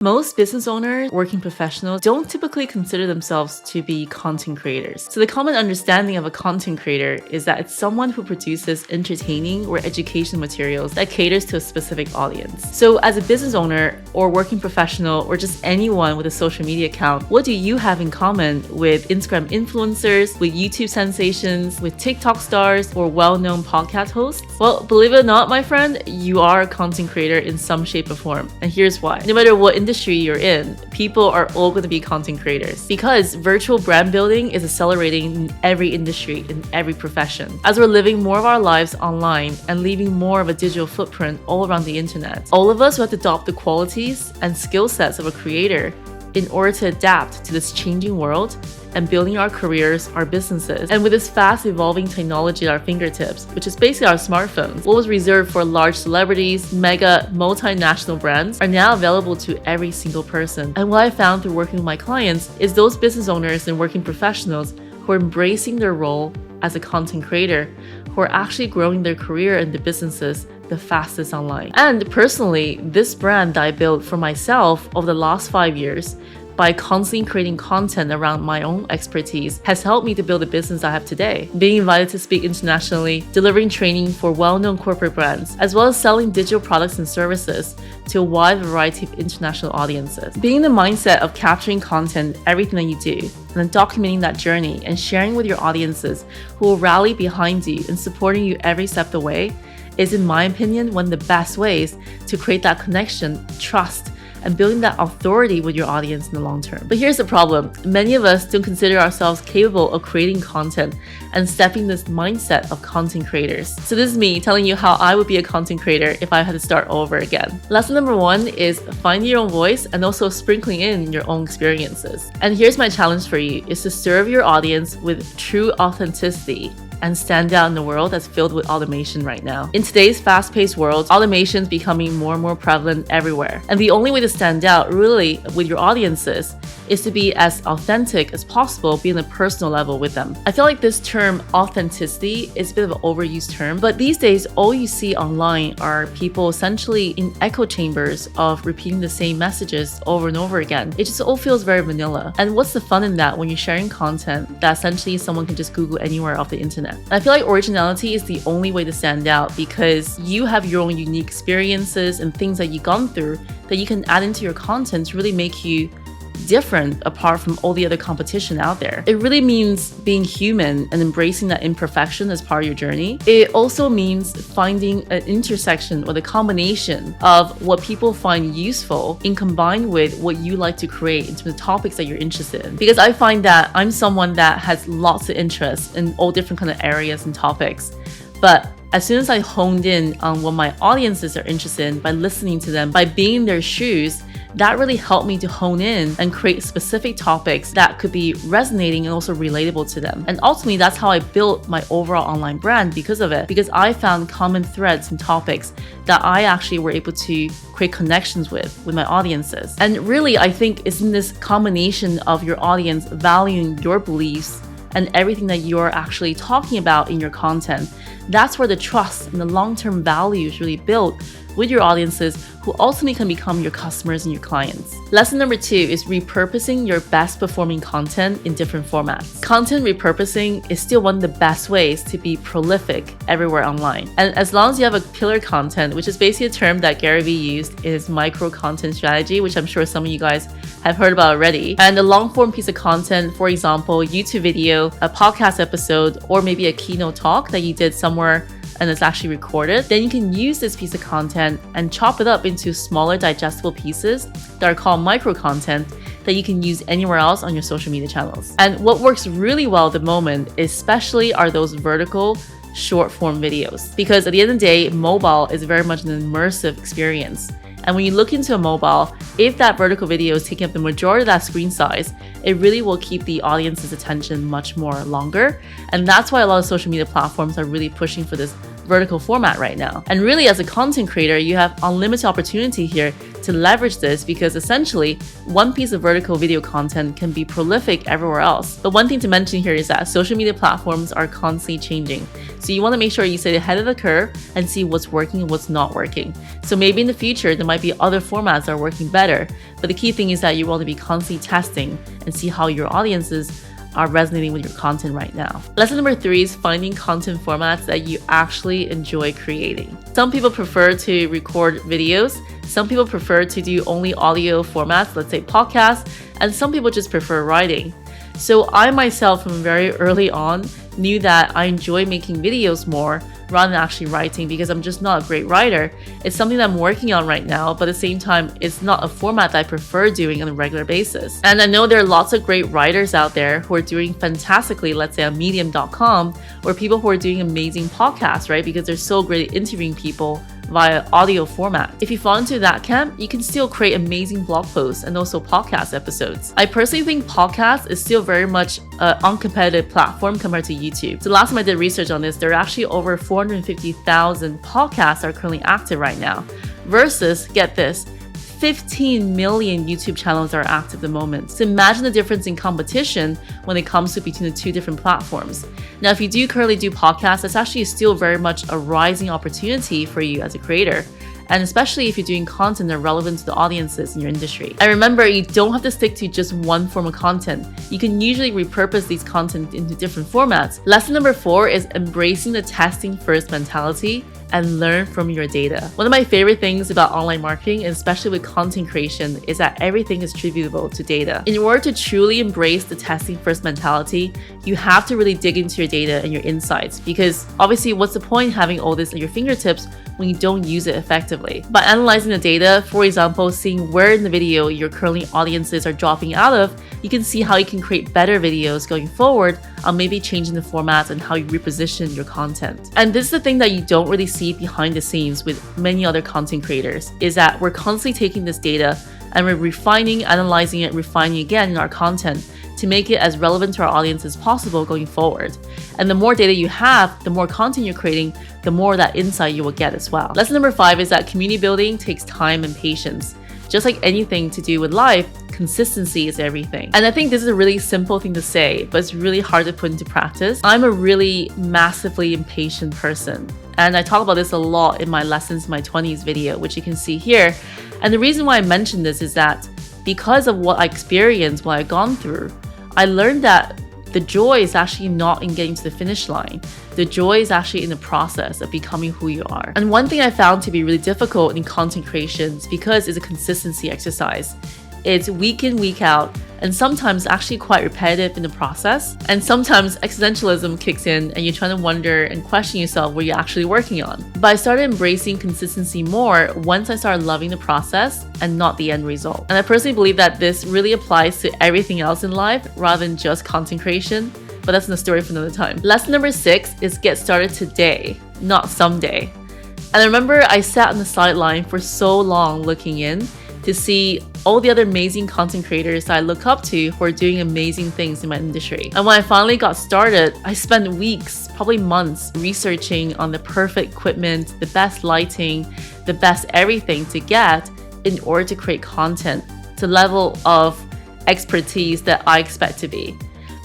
Most business owners, working professionals, don't typically consider themselves to be content creators. So the common understanding of a content creator is that it's someone who produces entertaining or educational materials that caters to a specific audience. So as a business owner or working professional or just anyone with a social media account, what do you have in common with Instagram influencers, with YouTube sensations, with TikTok stars, or well-known podcast hosts? Well, believe it or not, my friend, you are a content creator in some shape or form. And here's why. No matter what industry you're in, people are all going to be content creators because virtual brand building is accelerating in every industry, in every profession. As we're living more of our lives online and leaving more of a digital footprint all around the internet, all of us who have to adopt the qualities and skill sets of a creator in order to adapt to this changing world and building our careers, our businesses. And with this fast evolving technology at our fingertips, which is basically our smartphones, what was reserved for large celebrities, mega multinational brands are now available to every single person. And what I found through working with my clients is those business owners and working professionals who are embracing their role as a content creator, who are actually growing their career and their businesses the fastest online. And personally, this brand that I built for myself over the last 5 years by constantly creating content around my own expertise has helped me to build the business I have today. Being invited to speak internationally, delivering training for well-known corporate brands, as well as selling digital products and services to a wide variety of international audiences. Being in the mindset of capturing content, everything that you do, and then documenting that journey and sharing with your audiences who will rally behind you and supporting you every step of the way is, in my opinion, one of the best ways to create that connection, trust, and building that authority with your audience in the long term. But here's the problem. Many of us don't consider ourselves capable of creating content and stepping this mindset of content creators. So this is me telling you how I would be a content creator if I had to start over again. Lesson number 1 is finding your own voice and also sprinkling in your own experiences. And here's my challenge for you, is to serve your audience with true authenticity and stand out in the world that's filled with automation right now. In today's fast-paced world, automation is becoming more and more prevalent everywhere. And the only way to stand out really with your audiences is to be as authentic as possible, be on a personal level with them. I feel like this term authenticity is a bit of an overused term, but these days all you see online are people essentially in echo chambers of repeating the same messages over and over again. It just all feels very vanilla. And what's the fun in that when you're sharing content that essentially someone can just Google anywhere off the internet? And I feel like originality is the only way to stand out because you have your own unique experiences and things that you've gone through that you can add into your content to really make you different apart from all the other competition out there. It really means being human and embracing that imperfection as part of your journey. It also means finding an intersection or the combination of what people find useful in combined with what you like to create in terms of topics that you're interested in. Because I find that I'm someone that has lots of interest in all different kind of areas and topics. But as soon as I honed in on what my audiences are interested in by listening to them, by being in their shoes, that really helped me to hone in and create specific topics that could be resonating and also relatable to them. And ultimately, that's how I built my overall online brand because of it, because I found common threads and topics that I actually were able to create connections with my audiences. And really, I think it's in this combination of your audience valuing your beliefs and everything that you're actually talking about in your content. That's where the trust and the long-term value is really built with your audiences who ultimately can become your customers and your clients. Lesson number 2 is repurposing your best performing content in different formats. Content repurposing is still one of the best ways to be prolific everywhere online. And as long as you have a pillar content, which is basically a term that Gary Vee used in his micro content strategy, which I'm sure some of you guys have heard about already, and a long form piece of content, for example, a YouTube video, a podcast episode, or maybe a keynote talk that you did somewhere and it's actually recorded, then you can use this piece of content and chop it up into smaller digestible pieces that are called micro content that you can use anywhere else on your social media channels. And what works really well at the moment especially are those vertical short form videos, because at the end of the day, mobile is very much an immersive experience. And when you look into a mobile, if that vertical video is taking up the majority of that screen size, it really will keep the audience's attention much more longer. And that's why a lot of social media platforms are really pushing for this vertical format right now. And really, as a content creator, you have unlimited opportunity here to to leverage this because essentially one piece of vertical video content can be prolific everywhere else. But one thing to mention here is that social media platforms are constantly changing. So you want to make sure you stay ahead of the curve and see what's working and what's not working. So maybe in the future, there might be other formats that are working better. But the key thing is that you want to be constantly testing and see how your audiences are resonating with your content right now. Lesson number 3 is finding content formats that you actually enjoy creating. Some people prefer to record videos. Some people prefer to do only audio formats, let's say podcasts, and some people just prefer writing. So I myself from very early on knew that I enjoy making videos more rather than actually writing because I'm just not a great writer. It's something that I'm working on right now, but at the same time, it's not a format that I prefer doing on a regular basis. And I know there are lots of great writers out there who are doing fantastically, let's say on medium.com, or people who are doing amazing podcasts, right? Because they're so great at interviewing people via audio format. If you fall into that camp, you can still create amazing blog posts and also podcast episodes. I personally think podcast is still very much an uncompetitive platform compared to YouTube. So last time I did research on this, there are actually over 450,000 podcasts that are currently active right now versus, get this, 15 million YouTube channels are active at the moment. So imagine the difference in competition when it comes to between the two different platforms. Now, if you do currently do podcasts, that's actually still very much a rising opportunity for you as a creator. And especially if you're doing content that are relevant to the audiences in your industry. And remember, you don't have to stick to just one form of content. You can usually repurpose these content into different formats. Lesson number 4 is embracing the testing first mentality and learn from your data. One of my favorite things about online marketing, and especially with content creation, is that everything is attributable to data. In order to truly embrace the testing first mentality, you have to really dig into your data and your insights, because obviously what's the point having all this at your fingertips when you don't use it effectively? By analyzing the data, for example, seeing where in the video your currently audiences are dropping out of, you can see how you can create better videos going forward on maybe changing the formats and how you reposition your content. And this is the thing that you don't really see behind the scenes with many other content creators, is that we're constantly taking this data and we're refining, analyzing it, refining again in our content to make it as relevant to our audience as possible going forward. And the more data you have, the more content you're creating, the more that insight you will get as well. Lesson number 5 is that community building takes time and patience. Just like anything to do with life, consistency is everything. And I think this is a really simple thing to say, but it's really hard to put into practice. I'm a really massively impatient person. And I talk about this a lot in my Lessons in My 20s video, which you can see here. And the reason why I mention this is that because of what I experienced, what I've gone through, I learned that the joy is actually not in getting to the finish line. The joy is actually in the process of becoming who you are. And one thing I found to be really difficult in content creation is because it's a consistency exercise. It's week in, week out, and sometimes actually quite repetitive in the process. And sometimes existentialism kicks in and you're trying to wonder and question yourself what you're actually working on. But I started embracing consistency more once I started loving the process and not the end result. And I personally believe that this really applies to everything else in life rather than just content creation. But that's another story for another time. Lesson number 6 is get started today, not someday. And I remember I sat on the sideline for so long looking in to see all the other amazing content creators that I look up to who are doing amazing things in my industry. And when I finally got started, I spent weeks, probably months, researching on the perfect equipment, the best lighting, the best everything to get in order to create content to the level of expertise that I expect to be.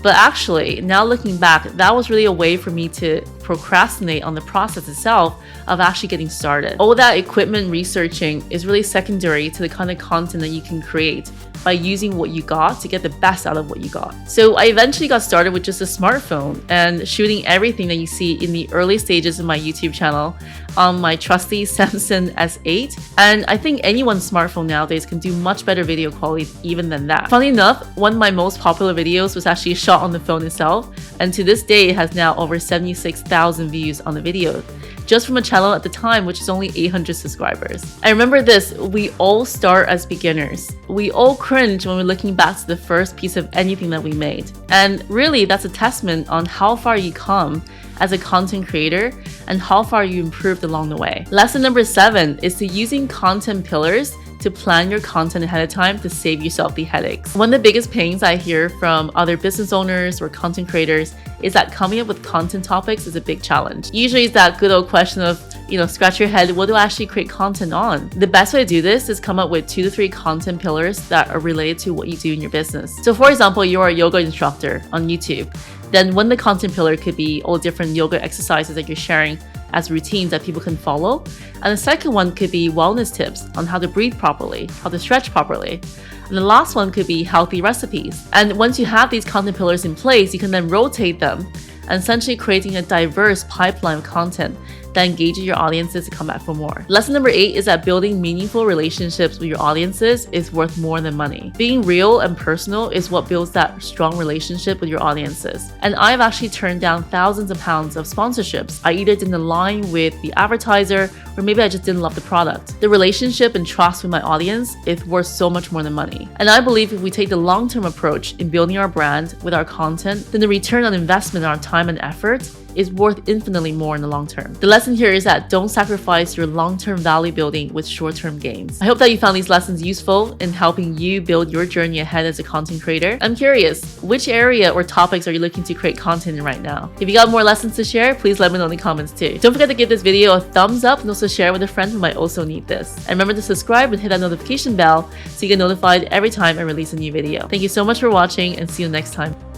But actually, now looking back, that was really a way for me to procrastinate on the process itself of actually getting started. All that equipment researching is really secondary to the kind of content that you can create by using what you got to get the best out of what you got. So I eventually got started with just a smartphone and shooting everything that you see in the early stages of my YouTube channel on my trusty Samsung S8. And I think anyone's smartphone nowadays can do much better video quality even than that. Funny enough, one of my most popular videos was actually shot on the phone itself. And to this day, it has now over 76,000 views on the video, just from a channel at the time which is only 800 subscribers. I remember this, we all start as beginners. We all cringe when we're looking back to the first piece of anything that we made. And really, that's a testament on how far you come as a content creator and how far you improved along the way. Lesson number 7 is to using content pillars to plan your content ahead of time to save yourself the headaches. One of the biggest pains I hear from other business owners or content creators is that coming up with content topics is a big challenge. Usually it's that good old question of, scratch your head, what do I actually create content on? The best way to do this is come up with 2 to 3 content pillars that are related to what you do in your business. So for example, you're a yoga instructor on YouTube. Then one of the content pillar could be all different yoga exercises that you're sharing as routines that people can follow. And the second one could be wellness tips on how to breathe properly, how to stretch properly. And the last one could be healthy recipes. And once you have these content pillars in place, you can then rotate them and essentially creating a diverse pipeline of content that engages your audiences to come back for more. Lesson number 8 is that building meaningful relationships with your audiences is worth more than money. Being real and personal is what builds that strong relationship with your audiences. And I've actually turned down thousands of pounds of sponsorships. I either didn't align with the advertiser or maybe I just didn't love the product. The relationship and trust with my audience is worth so much more than money. And I believe if we take the long-term approach in building our brand with our content, then the return on investment on our time and effort is worth infinitely more in the long term. The lesson here is that don't sacrifice your long-term value building with short-term gains. I hope that you found these lessons useful in helping you build your journey ahead as a content creator. I'm curious, which area or topics are you looking to create content in right now? If you got more lessons to share, please let me know in the comments too. Don't forget to give this video a thumbs up and also share it with a friend who might also need this. And remember to subscribe and hit that notification bell so you get notified every time I release a new video. Thank you so much for watching and see you next time.